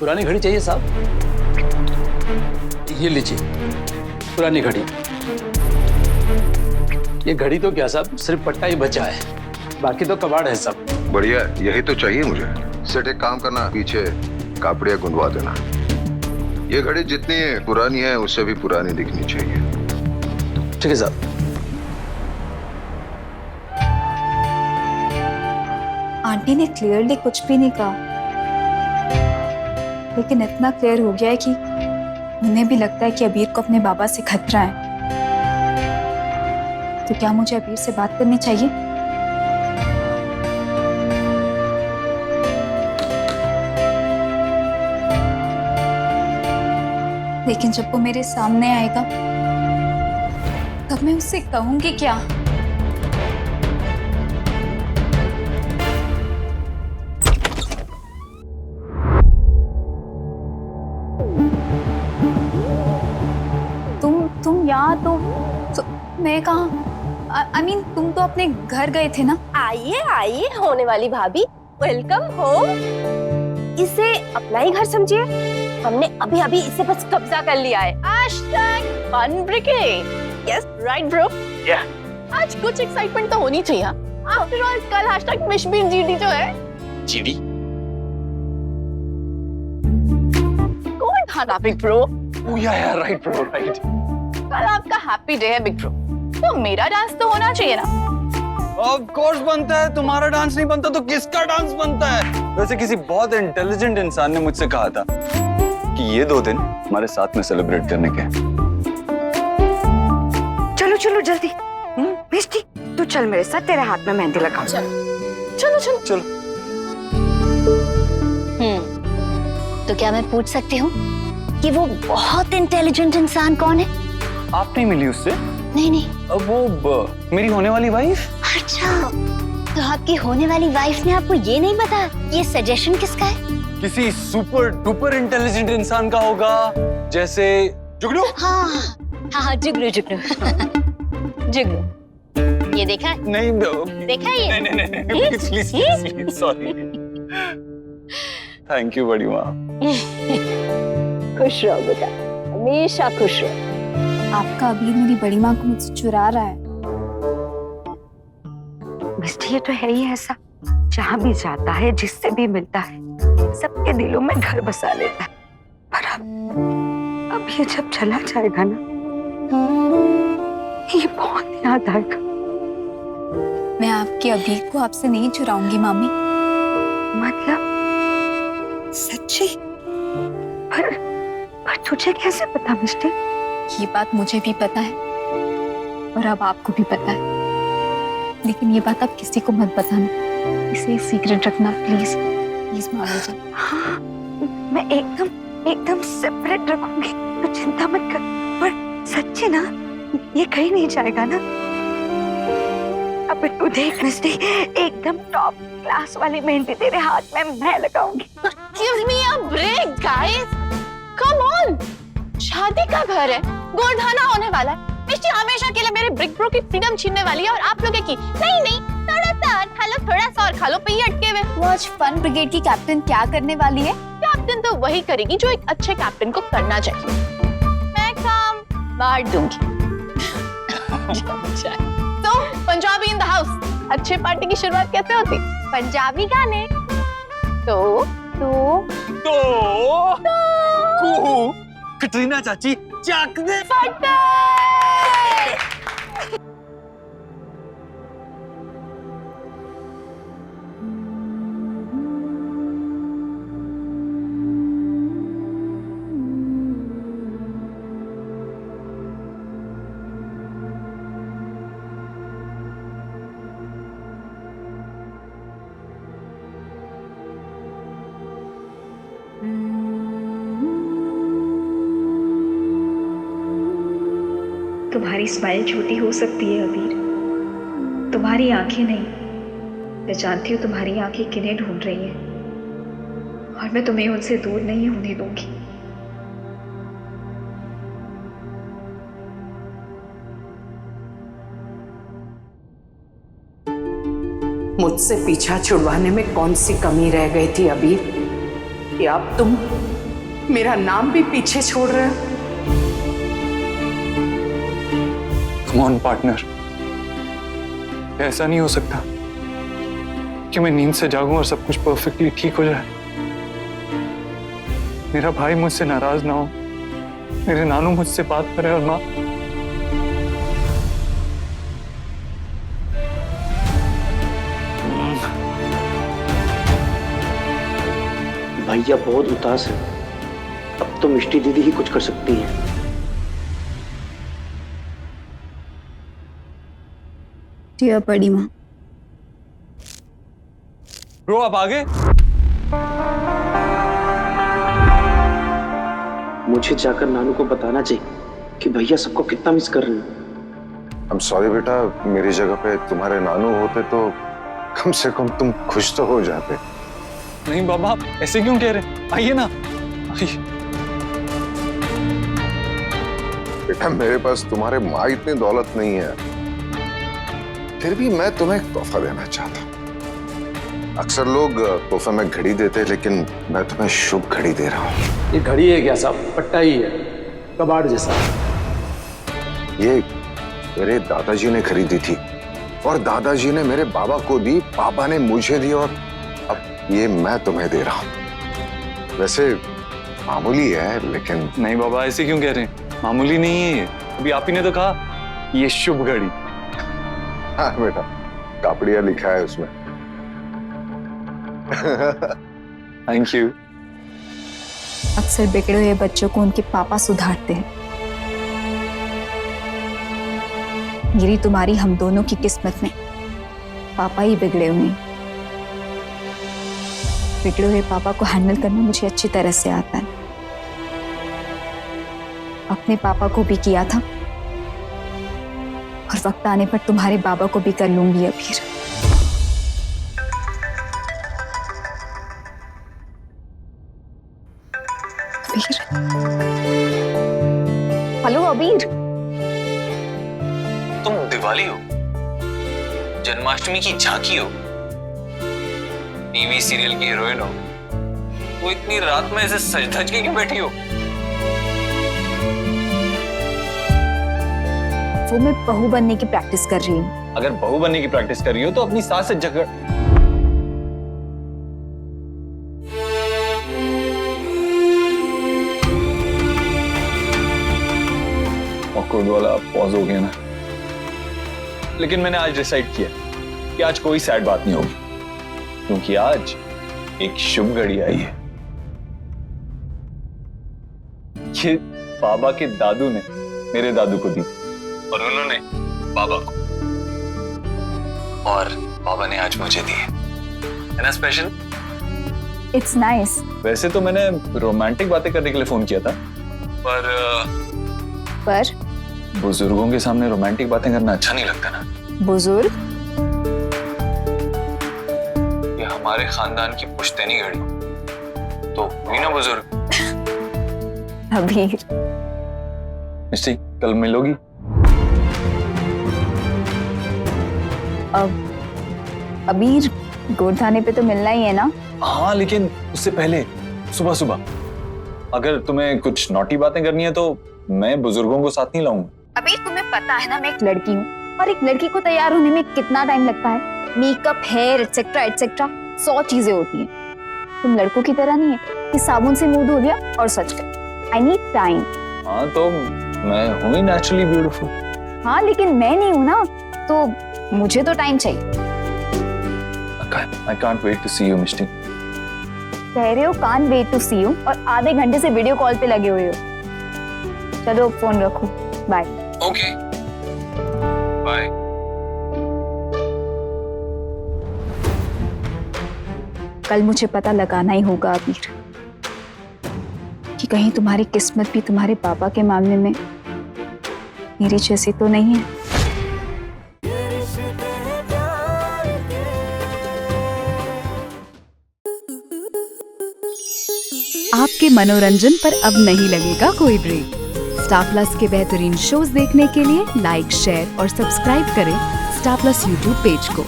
पुरानी घड़ी चाहिए साहब? ये लीजिए पुरानी घड़ी। ये घड़ी तो क्या साहब, सिर्फ पट्टा ही बचा है, बाकी तो कबाड़ है सब। बढ़िया, यही तो चाहिए मुझे। सेठ एक काम करना, पीछे कापड़िया गुंदवा देना। ये घड़ी जितनी पुरानी है उससे भी पुरानी दिखनी चाहिए। ठीक है साहब। आंटी ने क्लियरली कुछ भी नहीं कहा, लेकिन इतना क्लियर हो गया है कि उन्हें भी लगता है कि अबीर को अपने बाबा से खतरा है। तो क्या मुझे अबीर से बात करनी चाहिए? लेकिन जब वो मेरे सामने आएगा तब मैं उससे कहूंगी क्या? तुम यहाँ तो मैं कहाँ? I mean, तुम तो अपने घर गए थे ना? आइए आइए होने वाली भाभी, वेलकम होम। इसे अपना ही घर समझिए। हमने अभी अभी इसे बस कब्जा कर लिया है। #fun brigade। Yes, right bro? Yeah. आज कुछ एक्साइटमेंट तो होनी चाहिए। आफ्टर ऑल कल #मिशबीन जीडी जो है। जीडी? कौन था big bro? Oh yeah, right bro, right. कल आपका हैप्पी डे है बिग ब्रो, तो मेरा डांस तो होना चाहिए ना। Of course बनता है। तुम्हारा डांस नहीं बनता तो किसका डांस बनता है? वैसे किसी बहुत इंटेलिजेंट इंसान ने मुझसे कहा था कि ये 2 दिन हमारे साथ में सेलिब्रेट करने के। चलो चलो जल्दी। मिष्टी तू चल मेरे साथ, तेरे हाथ में मेहंदी लगाऊं। चलो चलो चलो। तो क्या मैं पूछ सकती हूँ कि वो बहुत इंटेलिजेंट इंसान कौन है? आप नहीं मिली उससे? नहीं। अब वो मेरी होने वाली वाइफ। अच्छा, तो आपकी होने वाली वाइफ ने आपको ये नहीं बताया? ये सजेशन किसका है? किसी सुपर डुपर इंटेलिजेंट इंसान का होगा, जैसे जुगनू। हाँ, जुगनू। जुगनू, ये देखा है? नहीं देखा है ये? नहीं, प्लीज सॉरी। थैंक यू बड़ी माँ। खुश रहो बेटा, हमेशा खुश रहो। आपका अबीर मेरी बड़ी माँ को मुझसे चुरा रहा है। मिष्टी ये तो है ही ऐसा, जहाँ भी जाता है, जिससे भी मिलता है, सबके दिलों में घर बसा लेता है। पर अब ये जब चला जाएगा ना, ये बहुत याद आएगा। मैं आपके अबीर को आपसे नहीं चुराऊंगी मामी। मतलब सच्ची? पर तुझे कैसे पता मिष्टी? ये बात मुझे भी पता है और अब आपको भी पता है, लेकिन ये बात आप किसी को मत बताना। इसे सीक्रेट रखना प्लीज मामी जी। हाँ, मैं एकदम सेपरेट रखूंगी, तो चिंता मत कर। पर सच्ची ना, ये कहीं नहीं जाएगा ना? अब तू देख मिष्टी, एकदम टॉप क्लास वाली मेहंदी तेरे हाथ में मैं लगाऊंगी। Give me a break, guys. Come on. शादी का घर है, गोरधाना होने वाला है। मिष्टी हमेशा के लिए मेरे ब्रिक ब्रो की फ्रीडम छीनने वाली है और आप लोगों की नहीं, थोड़ा सा और खा लो, थोड़ा सा और खा लो, पे ही अटके हुए। वो आज फन ब्रिगेड की कैप्टन क्या करने वाली है? कैप्टन तो वही करेगी जो एक अच्छे कैप्टन को करना चाहिए। मैं काम बांट दूंगी। तो पंजाबी इन द हाउस। अच्छे पार्टी की शुरुआत कैसे होती? पंजाबी गाने। तो कटरीना चाची चाक दे। तुम्हारी स्माइल छोटी हो सकती है अबीर, तुम्हारी आंखें नहीं। मैं जानती हूँ तुम्हारी आंखें किन्हें ढूंढ रही हैं और मैं तुम्हें उनसे दूर नहीं होने दूंगी। मुझसे पीछा छुड़वाने में कौन सी कमी रह गई थी अबीर? कि अब तुम मेरा नाम भी पीछे छोड़ रहे हो। कम ऑन पार्टनर, ऐसा नहीं हो सकता कि मैं नींद से जागूं और सब कुछ परफेक्टली ठीक हो जाए। मेरा भाई मुझसे नाराज ना हो, मेरे नानू मुझसे बात करे और माँ भैया बहुत उदास है। अब तो मिष्टी दीदी ही कुछ कर सकती है। डियर बड़ी माँ, ब्रो आप आ गए? मुझे जाकर नानू को बताना चाहिए कि भैया सबको कितना मिस कर रहे हैं। I'm sorry बेटा, मेरी जगह पे तुम्हारे नानू होते तो कम से कम तुम खुश तो हो जाते। नहीं बाबा, आप ऐसे क्यों कह रहे? आइए ना, आइए। बेटा मेरे पास तुम्हारे माँ इतनी दौलत नहीं है, फिर भी मैं तुम्हें एक तोहफा देना चाहता हूँ। अक्सर लोग तोहफे में घड़ी देते हैं, लेकिन मैं तुम्हें शुभ घड़ी दे रहा हूँ। ये घड़ी है क्या साहब? पट्टा ही है, कबाड़ जैसा। ये मेरे दादाजी ने खरीदी थी और दादाजी ने मेरे बाबा को दी, पापा ने मुझे दी और अब ये मैं तुम्हें दे रहा हूँ। वैसे मामूली है, लेकिन नहीं बाबा, ऐसे क्यों कह रहे हैं? मामूली नहीं है ये। अभी आप ही ने तो कहा ये शुभ घड़ी। हाँ बेटा, कापड़िया लिखा है उसमें। Thank you. अक्सर बिगड़े हुए बच्चों को उनके पापा सुधारते हैं। गिरी तुम्हारी हम दोनों की किस्मत में पापा ही बिगड़े हुए हैं। बिगड़े हुए पापा को हैंडल करना मुझे अच्छी तरह से आता है। अपने पापा को भी किया था और वक्त आने पर तुम्हारे बाबा को भी कर लूंगी अबीर। हेलो अबीर, तुम दिवाली हो, जन्माष्टमी की झांकी हो, टीवी सीरियल की हीरोइन हो, तो इतनी रात में ऐसे सज धज के क्यों बैठी हो? वो मैं बहू बनने की प्रैक्टिस कर रही हूँ। अगर बहू बनने की प्रैक्टिस कर रही हो तो अपनी सास से झगड़। ऑकवर्ड वाला पॉज हो गया ना। लेकिन मैंने आज डिसाइड किया कि आज कोई सैड बात नहीं होगी, क्योंकि आज एक शुभ घड़ी आई है। ये बाबा के दादू ने मेरे दादू को दी और उन्होंने बाबा को, और बाबा ने आज मुझे दी है ना स्पेशल। It's nice. वैसे तो मैंने रोमांटिक बातें करने के लिए फोन किया था, पर बुजुर्गों के सामने रोमांटिक बातें करना अच्छा नहीं लगता ना। बुजुर्ग? ये हमारे खानदान की पुश्तैनी घड़ी तो हुई ना बुजुर्ग। अबीर, मिस्टी कल मिलोगी? अब अबीर गोरधाने पे तो मिलना ही है ना। हाँ, लेकिन उससे पहले सुबह सुबह अगर तुम्हें कुछ नॉटी बातें करनी है तो मैं बुजुर्गों को साथ नहीं लाऊंगा। अबीर तुम्हें पता है ना मैं एक लड़की हूँ और एक लड़की को तैयार होने में कितना टाइम लगता है। मेकअप, हेयर एटसेट्रा एटसेट्रा 100 चीजें होती हैं। तुम लड़कों की तरह नहीं है कि साबुन से मुंह धो लिया और सच गए। I need time. हाँ तो मैं हूँ ही नेचुरली ब्यूटीफुल। हाँ लेकिन मैं नहीं हूँ ना, तो मुझे तो टाइम चाहिए। I can't wait to see you, मिष्टी। कह रहे हो can't wait to see you और आधे घंटे से वीडियो कॉल पे लगे हुए हो। चलो फोन रखो, बाय। Okay, bye. कल मुझे पता लगाना ही होगा अबीर कि कहीं तुम्हारी किस्मत भी तुम्हारे पापा के मामले में मेरी जैसी तो नहीं है। आपके मनोरंजन पर अब नहीं लगेगा कोई ब्रेक। स्टार प्लस के बेहतरीन शोज देखने के लिए लाइक, शेयर और सब्सक्राइब करें स्टार प्लस यूट्यूब पेज को।